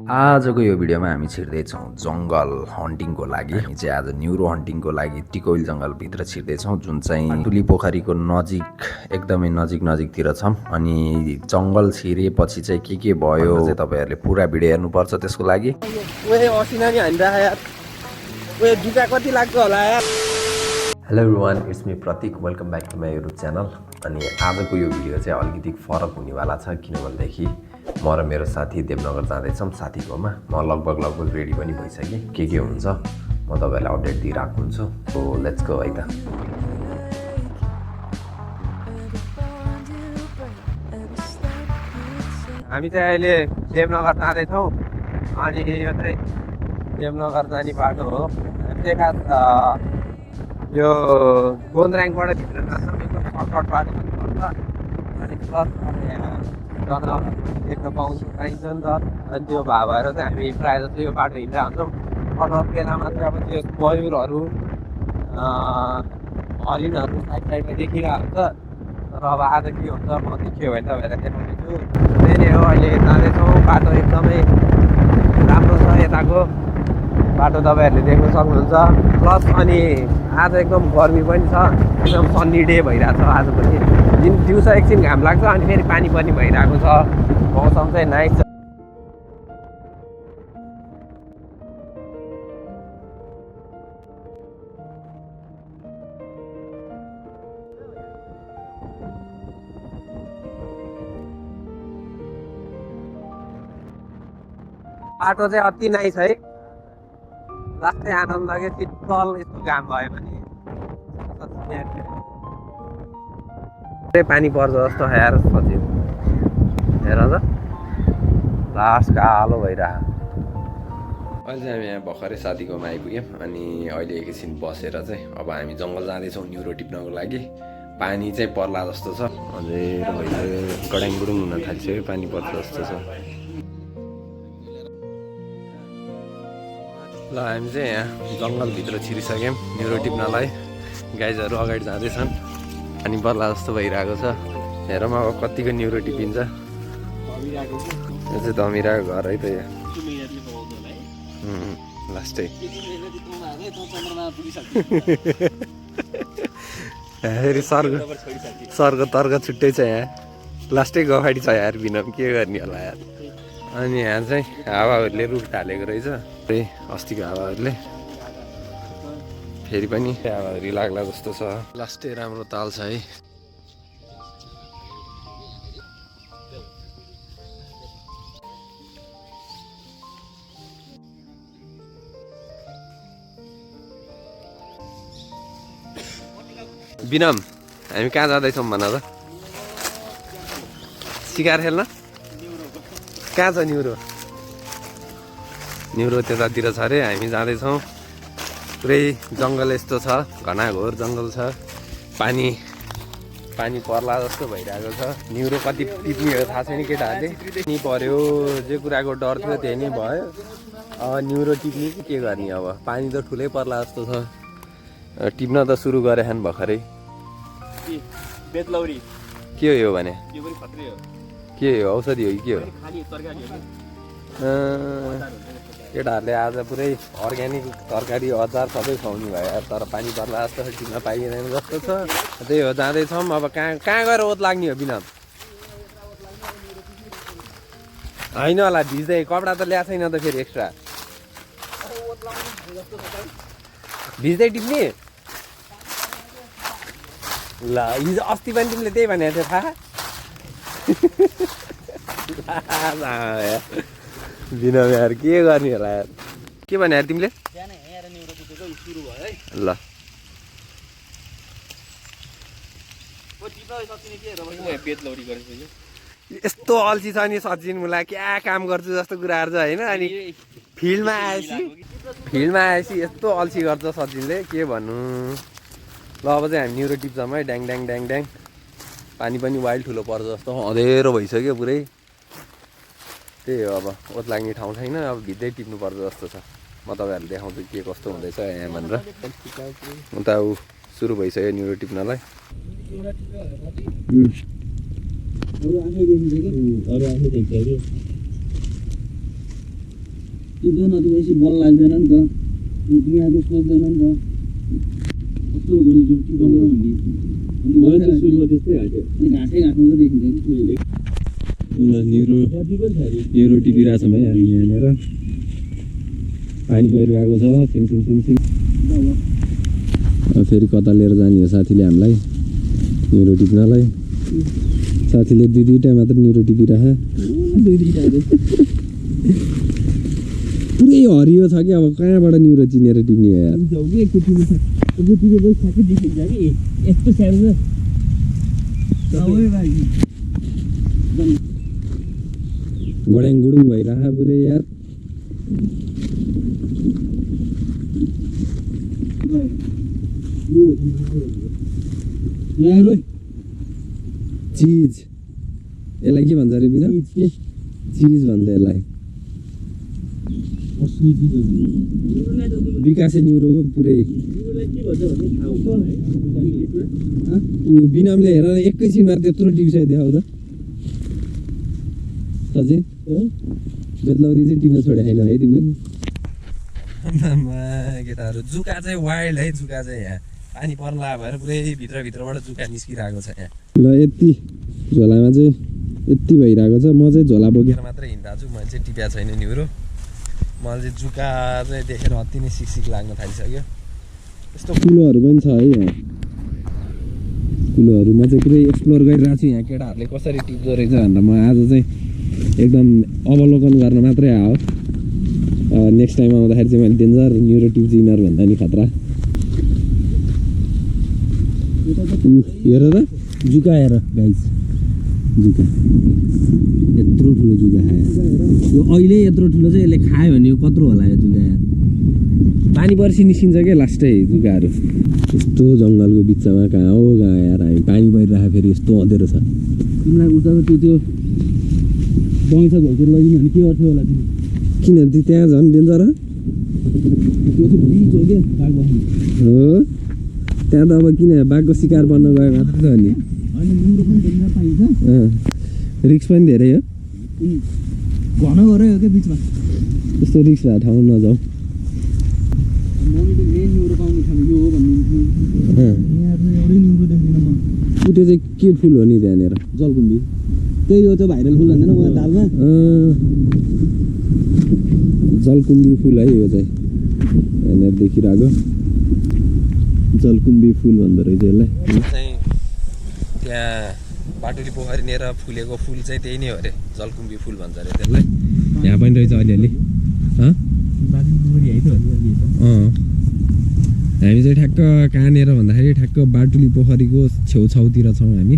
आजको यो भिडियोमा हामी छिर्दैछौँ जङ्गल हन्टिङको लागि। हामी चाहिँ आज न्युरो हन्टिङको लागि टिकोइल जङ्गलभित्र छिर्दैछौँ, जुन चाहिँ टुली पोखरीको नजिक एकदमै नजिकतिर छौँ। अनि जङ्गल छिरेपछि चाहिँ के भयो चाहिँ तपाईँहरूले पुरा भिडियो हेर्नुपर्छ। त्यसको लागि hello everyone, it's me Prateek, welcome back to my YouTube channel. अनि आजको यो भिडियो चाहिँ अलिकति फरक हुनेवाला छ, किनभनेदेखि म र मेरो साथी देवनगर जाँदैछौँ साथीकोमा। म लगभग रेडी पनि भइसकेँ। के हुन्छ म तपाईँहरूलाई अपडेट दिइरहेको हुन्छु। सो लेट्स गो है त। हामी चाहिँ अहिले देवनगर जाँदैछौँ। अनि यो चाहिँ देवनगर जाने बाटो हो। यो गोन्द्राङबाट भित्र जान्छौँ, एकदम सर्टकट बाटो पनि पर्छ। अनि प्लस जनावर देख्न पाइन्छ नि त। अनि त्यो भएर चाहिँ हामी प्रायः जस्तो यो बाटो हिँडेर हुन्छौँ। अरू बेलामा चाहिँ अब त्यो मयुरहरू हरिणहरू साइडमा देखिरहेको हुन्छ। तर अब आज के हुन्छ म देखियो भने तपाईँहरूलाई देखाउनेछु। त्यही नै हो, अहिले जाँदैछौँ। बाटो एकदमै राम्रो छ, यताको बाटो तपाईँहरूले देख्न सक्नुहुन्छ। प्लस अनि आज एकदम गर्मी पनि छ, एकदम सन्नी डे भइरहेको छ आज पनि। दिउँसो एकछिन घाम लाग्छ अनि फेरि पानी पनि भइरहेको छ। मौसम चाहिँ नाइस छ। बाटो चाहिँ अति नाइस है, लास्टै आनन्द लाग्यो। शीतल यस्तो घाम भयो भने पानी पर्छ जस्तो यार सचिन, हेर त लास्ट कालो भइरह। अहिले चाहिँ हामी यहाँ भर्खरै साथीकोमा आइपुग्यौँ। अनि अहिले एकैछिन बसेर चाहिँ अब हामी जङ्गल जाँदैछौँ न्युरो टिप्नको लागि। पानी चाहिँ पर्ला जस्तो छ, अझै भइसक्यो, गडाङगुडुङ हुन थालिसक्यो, पानी पर्छ जस्तो छ। ल हामी चाहिँ यहाँ जङ्गलभित्र छिरिसक्यौँ न्युरो टिप्नलाई। गाइजहरू अगाडि जाँदैछन्, अनि पर्ला जस्तो भइरहेको छ। हेरौँ अब कतिको न्युरो टिपिन्छ। यो चाहिँ धमिराको घर है त यहाँ, लास्टै फेरि सर्ग तर्क छुट्टै छ यहाँ, लास्टै गफाडी छ यार। बिनम के गर्ने होला यार। अनि यहाँ चाहिँ हावाहरूले रुख ढालेको रहेछ, त्यही अस्तिको हावाहरूले फेरि पनि हावाहरू लाग्ला जस्तो छ। लास्टै राम्रो ताल छ है। बिनम हामी कहाँ जाँदैछौँ भन त? सिकार खेल्न? कहाँ छ न्युरो? न्युरो त्यतातिर छ अरे, हामी जाँदैछौँ। पुरै जङ्गल यस्तो छ, घनाघोर जङ्गल छ। पानी पर्ला जस्तो भइरहेको छ। न्युरो कति टिप्ने हो थाहा छैन केटाहरूले। नि पर्यो, जे कुराको डर थियो त्यही नै भयो। अब न्युरो टिप्ने कि के गर्ने? अब पानी त ठुलै पर्ला जस्तो छ। टिप्न त सुरु गरेछन् भर्खरै। बेतलौरी के हो यो भने? यो पनि खत्रै हो। के हो, औषधि हो कि के हो? खाली तरकारी हो। केटाहरूले आज पुरै अर्ग्यानिक तरकारी अचार सबै खुवाउनु भयो, तर पानी पर्ला जस्तो टिप्न पाइँदैन जस्तो छ। त्यही हो, जाँदैछौँ। अब कहाँ गएर ओत लाग्ने हो बिना? होइन होला, भिज्दै कपडा त ल्याएको छैन त फेरि एक्स्ट्रा। भिज्दै टिप्ने? ल हिजो अस्ति पनि तिमीले त्यही भनेको थियो थाहा। बिना यार के गर्ने होला यार। के भने यार तिमीले? ल यस्तो अल्छी छ नि सचिन, मलाई क्या काम गर्छु जस्तो कुराहरू छ होइन। अनि फिल्डमा आएपछि यस्तो अल्छी गर्छ सचिनले, के भन्नु। ल अब चाहिँ हामी न्युरो टिप्छौँ है। ड्याङ ड्याङ ड्याङ ड्याङ। पानी पनि वाइल्ड ठुलो पर्छ जस्तो, अँधेरो भइसक्यो पुरै। त्यही हो, अब ओत लाग्ने ठाउँ छैन, अब भित्रै टिप्नुपर्छ जस्तो छ। म तपाईँहरूलाई देखाउँछु के कस्तो हुँदैछ यहाँ भनेर। उता ऊ सुरु भइसक्यो न्युरो टिप्नलाई। त्यो नदिएपछि बल लाग्दैन नि त दुनियाँको सोच्दैन नि त कस्तो हुँदो रहेछ टिपाउन भन्ने सुरुमा त्यस्तै घाँटे घाँटै घाँट्नु त देखिन्छ न्युरो टिपिरहेको छ भाइ हामी यहाँनिर पानी परिरहेको छ सिम सिम सिम सिम फेरि कता लिएर जाने हो साथीले हामीलाई न्युरो टिप्नलाई साथीले दुईवटा मात्र न्युरो टिपिरह पुरै हरियो छ कि अब कहाँबाट न्युरो चिनेर टिप्ने हो यार यस्तो सानो गड्याङ गुडुङ भइरह पुरै यार चिज यसलाई के भन्छ अरे बिना चिज भन्छ यसलाई विकासे न्युरोको पुरै बिनामले हेर एकैछिनमा त्यत्रो टिप्छ देखाउ त सचिन बेतलौरी चाहिँ टिप्न छोडे छैन है तिमीले केटाहरू जुका चाहिँ वाइल्ड है जुका चाहिँ यहाँ पानी पर्ला भएर पुरै भित्रबाट जुका निस्किरहेको छ यहाँ ल यति झोलामा चाहिँ यति भइरहेको छ म चाहिँ झोला बोकेर मात्रै हिँडिरहेको छु मैले चाहिँ टिप्या छैन न्युरो मलाई चाहिँ जुका चाहिँ देखेर अति नै सिक लाग्न थालिसक्यो यस्तो कुलोहरू पनि छ है यहाँ कुलोहरूमा चाहिँ पुरै एक्सप्लोर गरिरहेको छु यहाँ केटाहरूले कसरी टिप्दो रहेछ भनेर म आज चाहिँ एकदम अवलोकन गर्न मात्रै आयो नेक्स्ट टाइम आउँदाखेरि चाहिँ मैले डेन्जर न्युरो टिप जिनर भन्दा नि खतरा हेर त जुका हेर गाइस जुका यत्रो ठुलो जुका खायो यो अहिले यत्रो ठुलो चाहिँ यसले खायो भने यो कत्रो होला यो जुका यार पानी पर्सी निस्किन्छ क्या लास्टै जुकाहरू यस्तो जङ्गलको बिचमा कहाँ हो कहाँ यार हामी पानी परिरहेको फेरि यस्तो अँधेरो छ तिमीलाई उता त्यो बगैँचा घोकेर लगिने भने के गर्थ्यो होला तिमी किन त्यहाँ झन् डेन्जर त्यो चाहिँ बिच हो क्या बाघ बस्ने हो त्यहाँ त अब किन बाघको शिकार बन्न गयो मात्रै त हो नि होइन न्युरो पनि डेन्जर पाइन्छ रिक्स पनि धेरै हो घन गरै हो क्या बिचमा त्यस्तो रिक्स भएको ठाउँ नजाउँ मम्मीले मेन न्युरो पाउने ठाउँ यो हो भन्ने यहाँ एउटै न्युरो देख्दिनँ म त्यो चाहिँ के फुल हो नि त्यहाँनिर जलकुम्बी त्यही हो त्यो भाइरल फुल भन्दैन उहाँ दालमा जलकुम्बी फुल है यो चाहिँ यहाँनिर देखिरहेको जलकुम्बी फुल भन्दो रहेछ यसलाई चाहिँ त्यहाँ बाटुली पोखरीनिर फुलेको फुल चाहिँ त्यही नै हो अरे जलकुम्बी फुल भन्छ अरे त्यसलाई यहाँ पनि रहेछ अलिअलि हामी चाहिँ ठ्याक्क कहाँनिर भन्दाखेरि ठ्याक्क बाटुली पोखरीको छेउछाउतिर छौँ हामी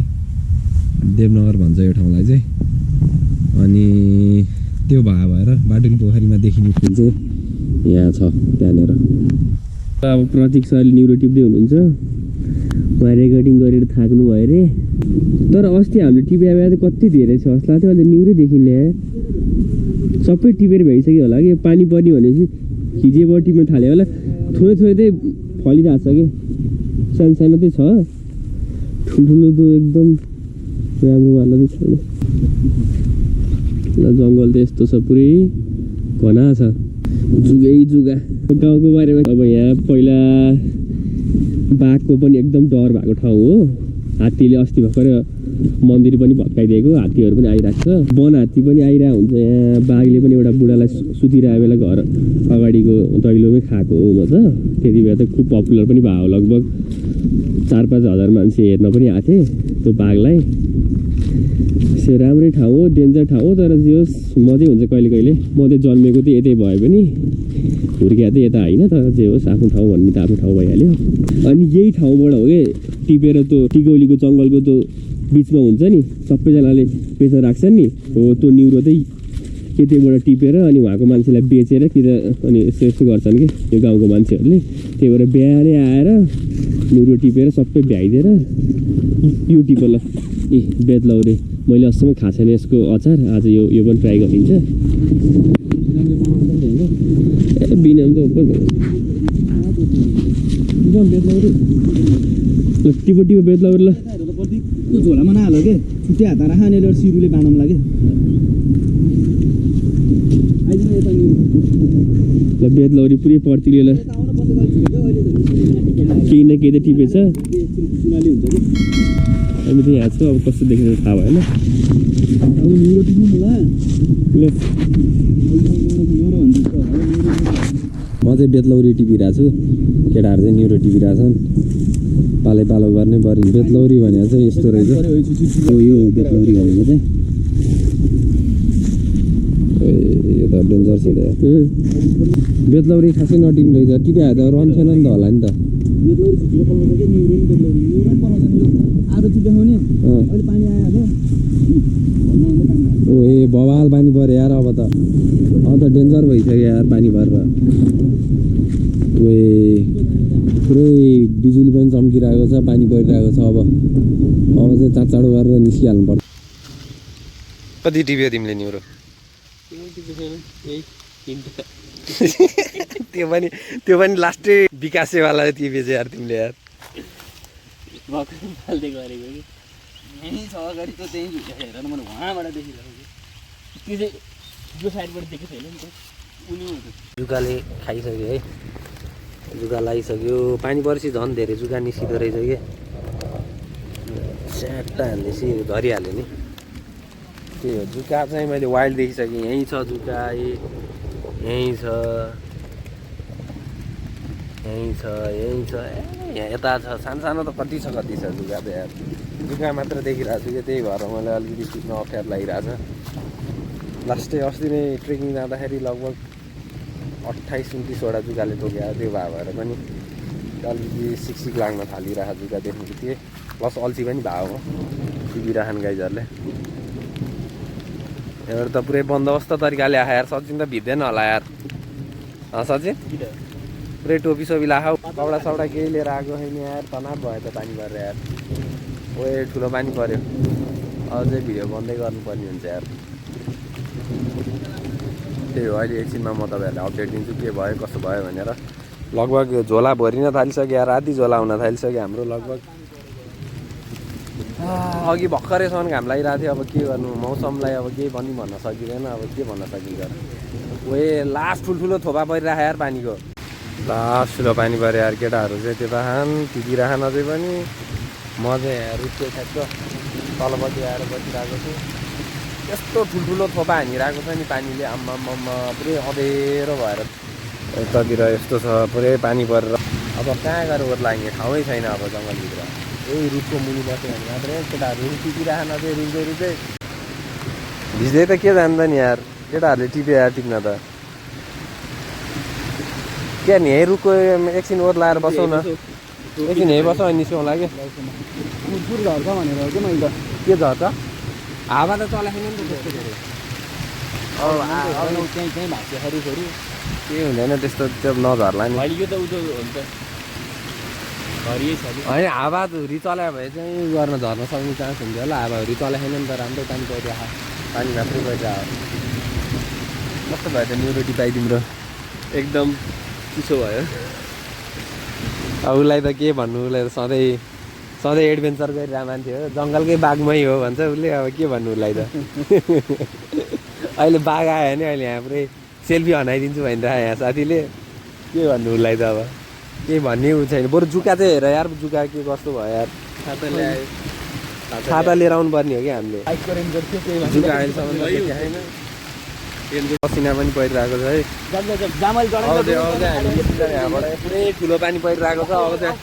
देवनगर भन्छ यो ठाउँलाई चाहिँ अनि त्यो भएर बाटुली पोखरीमा देखिने फुल चाहिँ यहाँ छ त्यहाँनिर अब प्रतीक सरले न्युरो टिप्दै हुनुहुन्छ उहाँ रेकर्डिङ गरेर थाक्नु भयो अरे तर अस्ति हामीले टिप्या बेला चाहिँ कति धेरै छ जस्तो लाग्थ्यो अहिले न्युरै देखिने सबै टिपेर भइसक्यो होला कि पानी पर्ने भनेपछि हिजेबाट टिप्न थाल्यो होला थोरै थोरै चाहिँ फलिरहेको छ कि सानो सानो चाहिँ छ ठुल्ठुलो त एकदम राम्रोवाला चाहिँ छैन ल जङ्गल त यस्तो छ पुरै घना छ जुगै जुगा गाउँको बारेमा अब यहाँ पहिला बाघको पनि एकदम डर भएको ठाउँ हो हात्तीले अस्ति भर्खर मन्दिर पनि भत्काइदिएको हात्तीहरू पनि आइरहेको छ वन हात्ती पनि आइरहेको हुन्छ यहाँ बाघले पनि एउटा बुढालाई सुतिरहेको बेला घर अगाडिको दैलोमै खाएको हो त त्यति बेला त खुब पपुलर पनि भयो लगभग 4-5 हजार मान्छे हेर्न पनि आएको थिए त्यो बाघलाई त्यो राम्रै ठाउँ हो डेन्जर ठाउँ हो तर जे होस् मजै हुन्छ कहिले कहिले म चाहिँ जन्मेको चाहिँ यतै भए पनि हुर्किया चाहिँ यता होइन तर जे होस् आफ्नो ठाउँ भन्ने त आफ्नो ठाउँ भइहाल्यो अनि यही ठाउँबाट हो कि टिपेर त्यो टिकौलीको जङ्गलको त्यो बिचमा हुन्छ नि सबैजनाले बेच्न राख्छन् नि हो त्यो न्युरो चाहिँ यतैबाट टिपेर अनि उहाँको मान्छेलाई बेचेर कि त अनि यस्तो गर्छन् कि यो गाउँको मान्छेहरूले त्यही भएर बिहानै आएर न्युरो टिपेर सबै भ्याइदिएर यो टिपल ए बेतलौरे मैले अहिलेसम्म खाएको छैन यसको अचार आज यो पनि ट्राई गरिन्छ ए बिनाम त टिपो टिपो बेतलौरे ल त्यो झोलामा नहाल्यो के छुट्टै हात राख अनि सिरुले बाँधौँला के आइज यता ल बेदलौरी पुरै पर्तिर ल केही न केही त टिपेछ हामी त यहाँ छु अब कस्तो देखिन्छ थाहा भएन म चाहिँ बेदलौरी टिपिरहेको छु केटाहरू चाहिँ न्युरो टिपिरहेछन् पालै पालो गर्नै पर्यो बेदलौरी भनेको चाहिँ यस्तो रहेछ यो बेदलौरी भनेको चाहिँ यो त डेन्जर छ बेदलौरी खासै नटिम रहेछ टिपिहाल्यो त रहन्थेन नि त होला नि त ए बवाल पानी पऱ्यो यार अब त डेन्जर भइसक्यो यार पानी परेर पुरै बिजुली पनि चम्किरहेको छ पानी परिरहेको छ अब चाहिँ चाँडो गरेर निस्किहाल्नु पर्छ कति टिप्यो तिमीले न्युरो त्यो पनि लास्टै विकासेवाला टिपेछ यार तिमीले यार जुगाले खाइसक्यो है जुगा लगाइसक्यो पानी परेपछि झन् धेरै जुगा निस्किँदो रहेछ कि स्याट्टा हाल्दैछु झरिहाल्यो नि त्यही हो जुका चाहिँ मैले वाइल्ड देखिसकेँ यहीँ छ जुका यहीँ छ यहाँ यता छ सानो त कति छ जुका त यार जुका मात्र देखिरहेको छु कि त्यही भएर मलाई अलिकति टिप्न अप्ठ्यारो लागिरहेको छ लास्टै अस्ति नै ट्रेकिङ जाँदाखेरि लगभग 28-29वटा जुकाले टोक्यो त्यो भएर पनि अलिकति सिक लाग्न थालिरहेको जुका देख्नु थिएँ प्लस अल्छी पनि भएको टिपिराखन् गाइजहरूले एउटा त पुरै बन्दोबस्त तरिकाले आयो यार सचिन त भिज्दैन होला यार सचिन पुरै टोपी सोपी लाखौ कपडा सपडा केही लिएर आएको छैन यार तनाव भयो त पानी परेर यार ठुलो पानी पऱ्यो अझै भिडियो बन्दै गर्नुपर्ने हुन्छ यार त्यही हो अहिले एकछिनमा म तपाईँहरूलाई अपडेट दिन्छु के भयो कसो भयो भनेर लगभग झोला भरिन थालिसक्यो राति झोला हुन थालिसक्यो हाम्रो लगभग अघि भर्खरैसम्म घाम लागिरहेको थियो अब के गर्नु मौसमलाई अब केही पनि भन्न सकिँदैन अब के भन्न सकिन्छ लास्ट ठुल्ठुलो थोपा परिरहेको यार पानीको लास्ट ठुलो पानी पऱ्यो यार केटाहरू चाहिँ त्यता खान टिपिराखन् अझै पनि म चाहिँ यहाँ रुचो ठ्याक्क तलपट्टि आएर बसिरहेको छु यस्तो ठुल्ठुलो थोपा हानिरहेको छ नि पानीले आम्मा पुरै अँधेरो भएर यतातिर यस्तो छ पुरै पानी परेर अब कहाँ गएर ओर लाग्ने ठाउँै छैन अब जङ्गलभित्र यही रुखको मुनि बस्यो भने मात्रै केटाहरू टिपिराखन् अझै रुच्दै भिज्दै त के जान्छ नि यार केटाहरूले टिप्यो यार टिप्न त के नि यही रुखको एकछिन ओर लाएर बसौँ न एकछिन यहीँ बसौँ अनि निस्कौँ लाग्यो झर्छ भनेर के मैले त के झर्छ हावा त चलाएन नि त त्यस्तो धेरै त्यहीँ भाग्छ फेरि केही हुँदैन त्यस्तो त्यो नझर्ला नि यो त उतो हुन्छ होइन हावाहुरी चलायो भने चाहिँ गर्न झर्न सक्ने चान्स हुन्थ्यो होला हावाहुरी चलाएन नि त राम्रै पानी परिरहेको पानी मात्रै परिरहेको कस्तो भयो त न्युरोटी पाइ तिम्रो एकदम चिसो भयो अब उसलाई त के भन्नु उसलाई त सधैँ एडभेन्चर गरिरहेको मान्छे हो जङ्गलकै बाघमै हो भन्छ उसले अब के भन्नु उसलाई त अहिले बाघ आयो भने अहिले यहाँ पुरै सेल्फी हनाइदिन्छु भनिरहेको यहाँ साथीले के भन्नु उसलाई त अब केही भन्ने उ छैन बरु जुका चाहिँ हेर यार जुका के कस्तो भयो यार छाता लिएर आउनु पर्ने हो कि हामीले जुका अहिलेसम्म पसिना पनि परिरहेको छ है यहाँबाट पुरै ठुलो पानी परिरहेको छ अब चाहिँ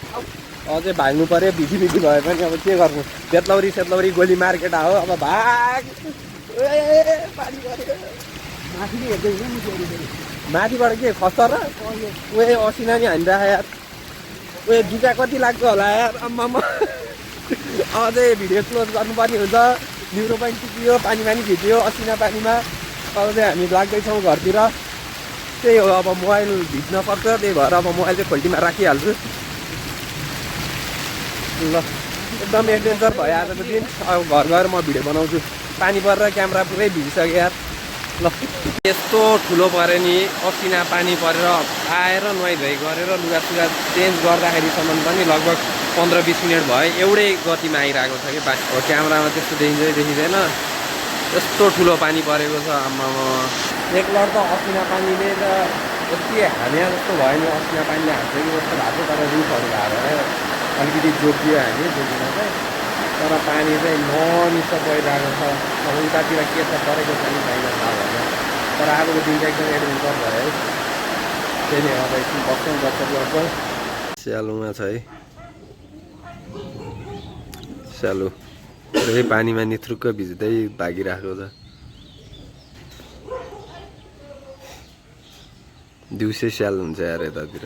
अझै भाग्नु पऱ्यो भिजी भयो पनि अब के गर्नु सेतलौरी गोली मार्केट हो अब भाग पानी पऱ्यो माथिबाट के खस्तर र असिना नि हानिरहेको यार जुका कति लाग्छ होला यार आम्मामा अझै भिडियो क्लोज गर्नुपर्ने हुन्छ न्युरो पनि टिपियो पानी भिज्यो असिना पानीमा अब चाहिँ हामी लाग्दैछौँ घरतिर त्यही हो अब मोबाइल भिज्न सक्छ त्यही भएर अब मोबाइल चाहिँ खोल्टीमा राखिहाल्छु ल एकदम एडभेन्चर भयो आजको दिन अब घर गएर म भिडियो बनाउँछु पानी परेर क्यामेरा पुरै भिजिसक्यो यार ल यस्तो ठुलो पऱ्यो नि असिना पानी परेर आएर नुहाइधुवाइ गरेर लुगासुगा चेन्ज गर्दाखेरिसम्म पनि लगभग 15-20 मिनट भयो एउटै गतिमा आइरहेको छ कि क्यामेरामा त्यस्तो देखिँदैन यस्तो ठुलो पानी परेको छ आम्मामा एक लड त असिना पानीले त यति हानिया जस्तो भयो नि, असिना पानीले हान्छ कि जस्तो भएको छ। तर रुखहरू भएर अलिकति जोगियो हामी जोगिन चाहिँ, तर पानी चाहिँ नमिस्स परिरहेको छ। अब उतातिर के छ परेको छ नि छैन थाहा भएन, तर आजको दिन चाहिँ एकदम एडभेन्चर भयो है। त्यही नै अब एकछिन बस्छौँ गर्छौँ। स्यालोमा छ है, स्यालो पुरै पानीमा निथुक्क भिज्दै भागिरहेको छ। दिउँसै स्याल हुन्छ यार यतातिर।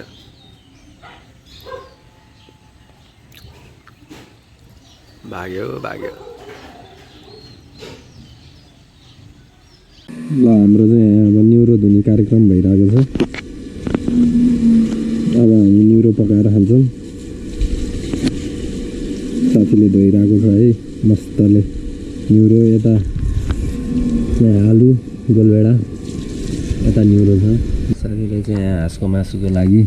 भाग्यो भाग्यो। ल हाम्रो चाहिँ अब न्युरो धुने कार्यक्रम भइरहेको छ। अब हामी न्युरो पकाएर खान्छौँ। साथीले धोइरहेको छ है मस्तले न्युरो। यता आलु गोलभेडा, यता न्युरो छ। साथीले चाहिँ यहाँ हाँसको मासुको लागि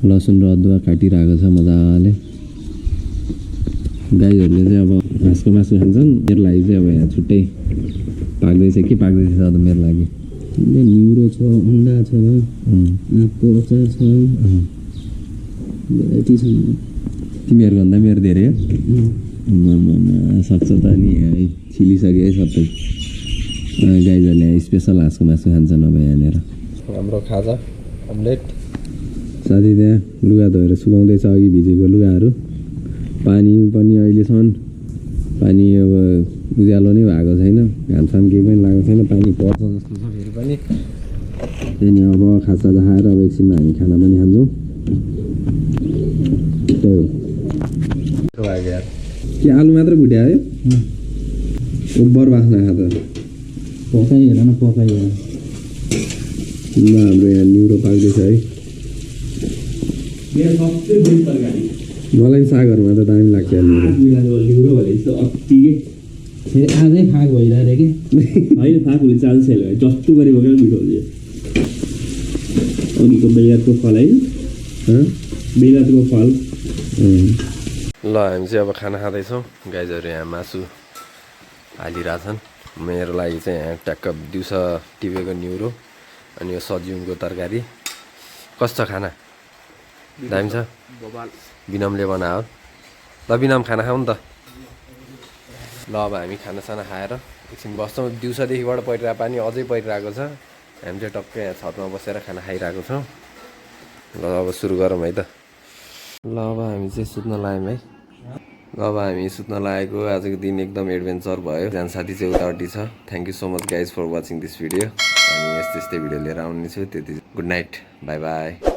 लसुन र अदुवा काटिरहेको छ मजाले। गाईहरूले चाहिँ अब हाँसको मासु खान्छन्, मेरो लागि चाहिँ अब यहाँ छुट्टै पाक्दैछ कि पाक्दैछ त मेरो लागि। न्युरो छ, अन्डा छ, आँपको अचार छ, भेराइटी छ। तिमीहरूको भन्दा मेरो धेरै हो। सक्छ त नि है, छिलिसक्यो है सबै। गाईहरूले स्पेसल हाँसको मासु खान्छन् अब यहाँनिर। हाम्रो खाजा अम्लेट। साथी त्यहाँ लुगा धोएर सुकाउँदैछ अघि भिजेको लुगाहरू। पानी पनि अहिलेसम्म पानी अब उज्यालो नै भएको छैन, घामसाम केही पनि लागेको छैन। पानी पर्छ जस्तो छ फेरि पनि। त्यही नि अब खाजा खाएर अब एकछिनमा हामी खाना पनि खान्छौँ। त्यही हो के आलु मात्र भुट्या है, ओभर बास्ना खाँदा पकाइहेर न पकाइहेर। ल हाम्रो यहाँ न्युरो पाक्दैछ है। मलाई सागहरूमा त दामी लाग्छ न्युरो भनेपछि त अत्तिकै फेरि आजै फाक भइरहेको कि होइन। फाक हुने चान्स छैन, जस्तो गरी भएकै मिठो हुन्छ। अघिको बेलायतको फल होइन, बेलायतको फल। ल हामी चाहिँ अब खाना खाँदैछौँ। गाईहरू यहाँ मासु हालिरहेछन्। मेरो लागि चाहिँ यहाँ ट्याक्क दिउँसो टिपेको न्युरो अनि यो सजिउनको तरकारी। कस्तो छ खाना? दामी छ। बिनमले बनायो। ल बिनम खाना खाऊ नि त। ल अब हामी खानासाना खाएर एकछिन बस्छौँ। दिउँसोदेखिबाट परिरहेको पानी अझै परिरहेको छ। हामी चाहिँ टक्कै यहाँ छतमा बसेर खाना खाइरहेको छौँ। ल अब सुरु गरौँ है त। ल अब हामी चाहिँ सुत्न लाग्यौँ है। अब हामी सुत्न लागेको। आजको दिन एकदम एडभेन्चर भयो। जान साथी चाहिँ उतापट्टि छ। Thank you so much guys for watching this video. अनि यस्तै भिडियो लिएर आउनेछु। त्यति गुड नाइट, बाई बाई।